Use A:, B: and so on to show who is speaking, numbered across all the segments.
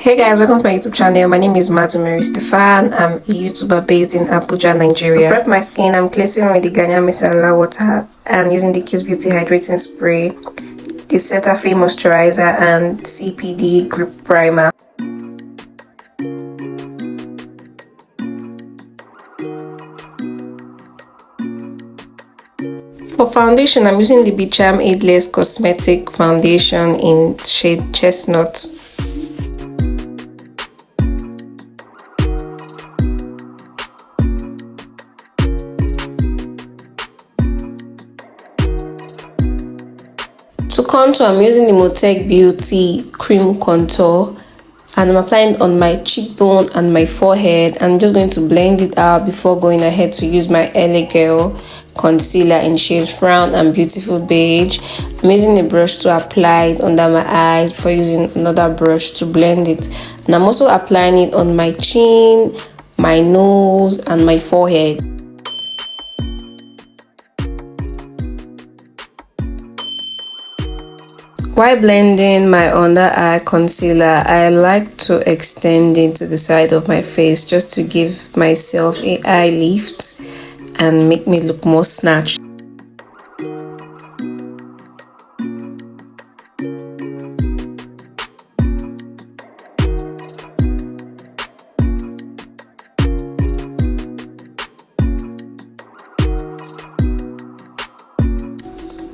A: Hey guys, welcome to my YouTube channel. My name is Mary Stefan. I'm a YouTuber based in Abuja, Nigeria. To prep my skin, I'm cleansing with the Glam micellar water and using the Kiss Beauty hydrating spray, the Cetaphil moisturizer, and CPD grip primer. For foundation, I'm using the Bicham Ageless Cosmetic Foundation in shade Chestnut. To contour, I'm using the Moisturizer Beauty Cream Contour and I'm applying it on my cheekbone and my forehead. I'm just going to blend it out before going ahead to use my LA Girl concealer in shade Frown and Beautiful Beige. I'm using a brush to apply it under my eyes before using another brush to blend it. And I'm also applying it on my chin, my nose, and my forehead. While blending my under eye concealer, I like to extend it to the side of my face just to give myself an eye lift and make me look more snatched.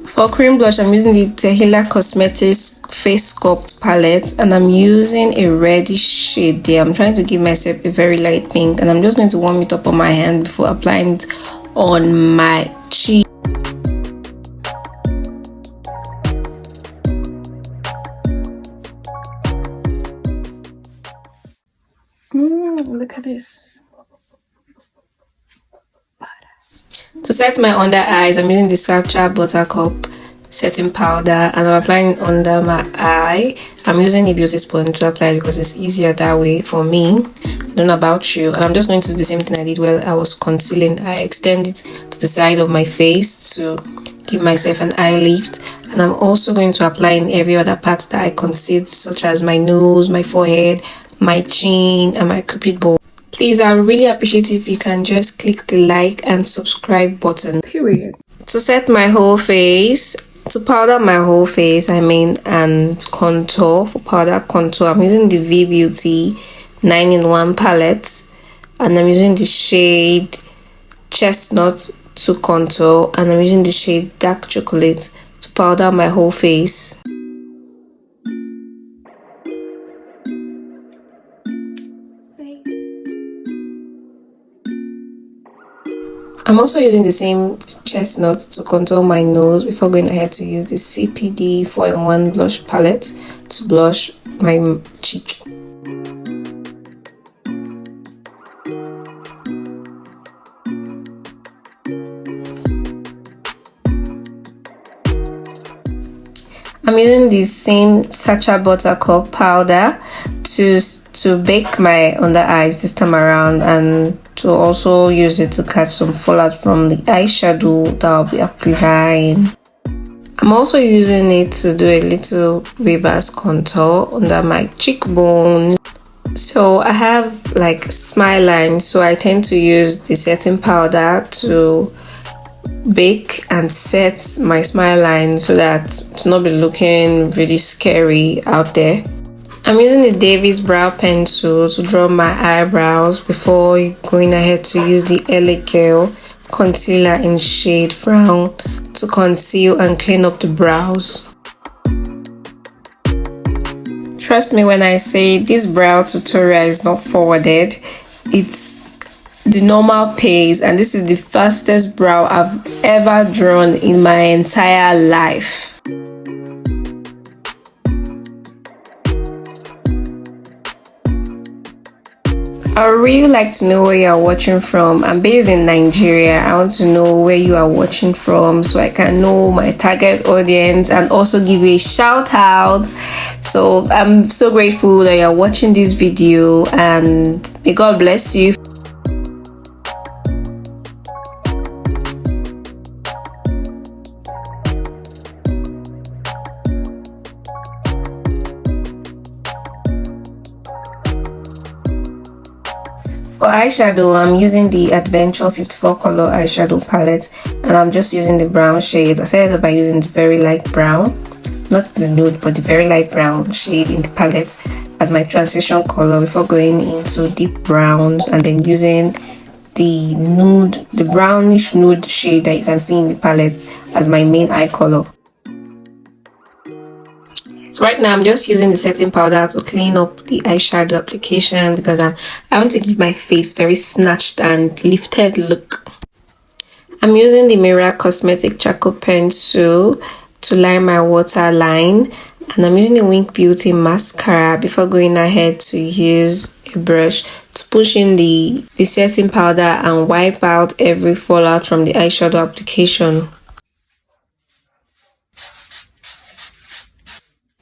A: For cream blush, I'm using the Tehila Cosmetics Face Sculpt palette and I'm using a reddish shade there. I'm trying to give myself a very light pink and I'm just going to warm it up on my hand before applying it on my cheek. Look at this. To set my under eyes, I'm using the Sacha Buttercup setting powder and I'm applying it under my eye. I'm using a beauty sponge to apply it because it's easier that way for me. I don't know about you. And I'm just going to do the same thing I did while I was concealing. I extend it to the side of my face to give myself an eye lift. And I'm also going to apply in every other part that I concealed, such as my nose, my forehead, my chin, and my cupid bow. Please, I would really appreciate if you can just click the like and subscribe button. Period. To set my whole face, to powder my whole face, and contour. For powder contour, I'm using the V Beauty 9-in-1 palette and I'm using the shade Chestnut to contour and I'm using the shade Dark Chocolate to powder my whole face. I'm also using the same Chestnut to contour my nose before going ahead to use the CPD 4-in-1 blush palette to blush my cheek. I'm using the same Sacha Buttercup powder to bake my under eyes this time around and to also use it to catch some fallout from the eyeshadow that I'll be applying. I'm also using it to do a little reverse contour under my cheekbone. So I have like smile lines, so I tend to use the setting powder to bake and set my smile line so that it's not be looking really scary out there. I'm using the Davis brow pencil to draw my eyebrows before going ahead to use the LA Girl concealer in shade Frown to conceal and clean up the brows. Trust me when I say this brow tutorial is not forwarded, it's the normal pace and this is the fastest brow I've ever drawn in my entire life. I would really like to know where you are watching from. I'm based in Nigeria. I want to know where you are watching from so I can know my target audience and also give you a shout out. So I'm so grateful that you are watching this video and may God bless you. For eyeshadow, I'm using the Adventure 54 color eyeshadow palette, and I'm just using the brown shade. I started by using the very light brown, not the nude, but the very light brown shade in the palette as my transition color before going into deep browns, and then using the nude, the brownish nude shade that you can see in the palette as my main eye color. So right now I'm just using the setting powder to clean up the eyeshadow application because I want to give my face very snatched and lifted look. I'm using the Mirror Cosmetic Charcoal Pencil to line my waterline, and I'm using the Wink Beauty mascara before going ahead to use a brush to push in the setting powder and wipe out every fallout from the eyeshadow application.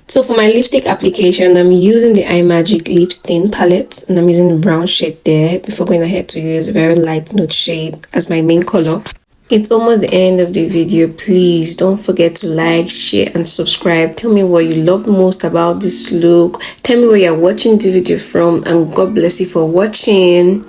A: So for my lipstick application, I'm using the iMagic Lip Stain palette, and I'm using the brown shade there before going ahead to use a very light nude shade as my main color. It's almost the end of the video. Please don't forget to like, share and subscribe. Tell me what you loved most about this look. Tell me where you're watching the video from, and God bless you for watching.